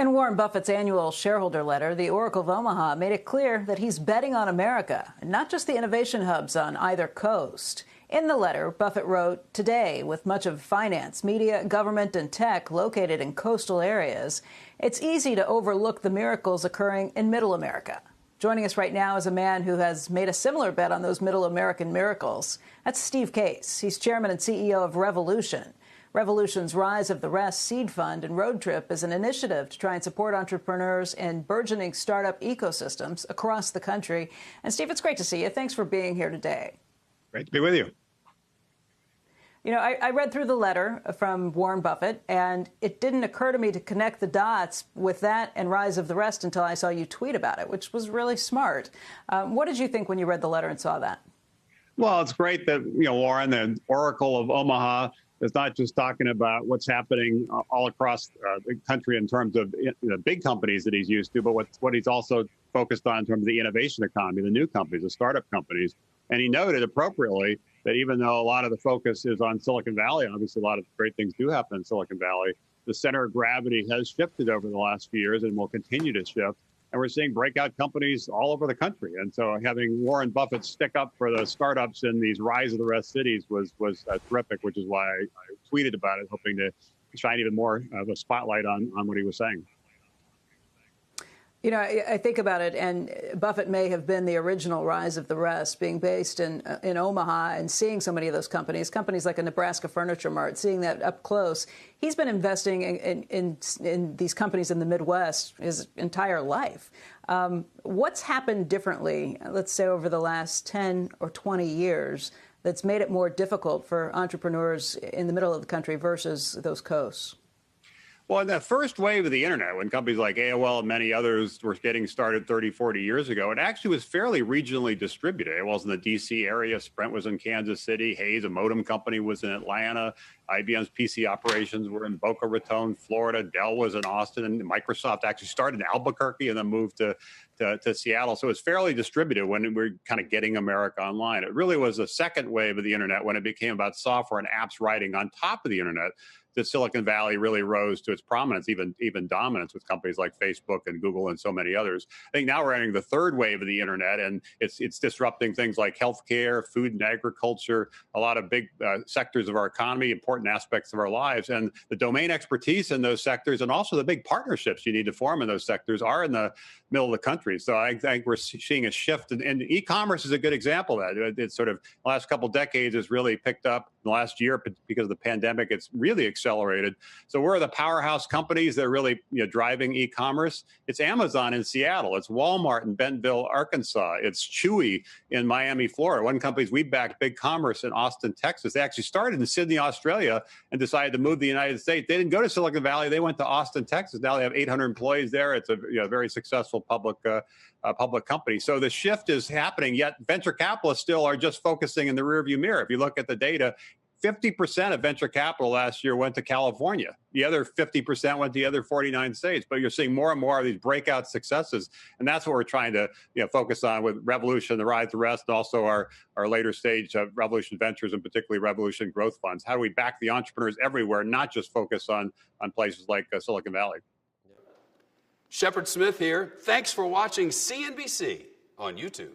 In Warren Buffett's annual shareholder letter, the Oracle of Omaha made it clear that he's betting on America, not just the innovation hubs on either coast. In the letter, Buffett wrote, "Today, with much of finance, media, government, and tech located in coastal areas, it's easy to overlook the miracles occurring in Middle America." Joining us right now is a man who has made a similar bet on those Middle American miracles. That's Steve Case. He's chairman and CEO of Revolution. Revolution's Rise of the Rest seed fund and road trip is an initiative to try and support entrepreneurs and burgeoning startup ecosystems across the country. And Steve, it's great to see you. Thanks for being here today. Great to be with you. You know, I read through the letter from Warren Buffett, and it didn't occur to me to connect the dots with that and Rise of the Rest until I saw you tweet about it, which was really smart. What did you think when you read the letter and saw that? Well, it's great that, Warren, the Oracle of Omaha, is not just talking about what's happening all across the country in terms of big companies that he's used to, but what he's also focused on in terms of the innovation economy, the new companies, the startup companies. And he noted appropriately that even though a lot of the focus is on Silicon Valley, obviously a lot of great things do happen in Silicon Valley, the center of gravity has shifted over the last few years and will continue to shift. And we're seeing breakout companies all over the country. And so having Warren Buffett stick up for the startups in these Rise of the Rest cities was terrific, which is why I tweeted about it, hoping to shine even more of a spotlight on what he was saying. You know, I think about it, and Buffett may have been the original Rise of the Rest, being based in Omaha and seeing so many of those companies like a Nebraska Furniture Mart, seeing that up close. He's been investing in these companies in the Midwest his entire life. What's happened differently, let's say, over the last 10 or 20 years that's made it more difficult for entrepreneurs in the middle of the country versus those coasts? Well, in the first wave of the internet, when companies like AOL and many others were getting started 30, 40 years ago, it actually was fairly regionally distributed. It was in the D.C. area. Sprint was in Kansas City. Hayes, a modem company, was in Atlanta. IBM's PC operations were in Boca Raton, Florida. Dell was in Austin. And Microsoft actually started in Albuquerque and then moved to Seattle. So it's fairly distributed when we were kind of getting America online. It really was the second wave of the internet when it became about software and apps writing on top of the internet that Silicon Valley really rose to its prominence, even dominance with companies like Facebook and Google and so many others. I think now we're entering the third wave of the internet, and it's disrupting things like healthcare, food and agriculture, a lot of big sectors of our economy, important aspects of our lives. And the domain expertise in those sectors and also the big partnerships you need to form in those sectors are in the middle of the country. So I think we're seeing a shift, and e-commerce is a good example of that. It's sort of the last couple of decades has really picked up. In the last year, because of the pandemic, it's really accelerated. So where are the powerhouse companies that are really driving e-commerce? It's Amazon in Seattle. It's Walmart in Bentonville, Arkansas. It's Chewy in Miami, Florida. One companies we backed, Big Commerce in Austin, Texas. They actually started in Sydney, Australia, and decided to move to the United States. They didn't go to Silicon Valley. They went to Austin, Texas. Now they have 800 employees there. It's a very successful public company. So the shift is happening, yet venture capitalists still are just focusing in the rearview mirror. If you look at the data, 50% of venture capital last year went to California. The other 50% went to the other 49 states. But you're seeing more and more of these breakout successes. And that's what we're trying to focus on with Revolution, the Rise of the Rest, and also our later stage of Revolution Ventures and particularly Revolution Growth Funds. How do we back the entrepreneurs everywhere, not just focus on places like Silicon Valley? Shepard Smith here. Thanks for watching CNBC on YouTube.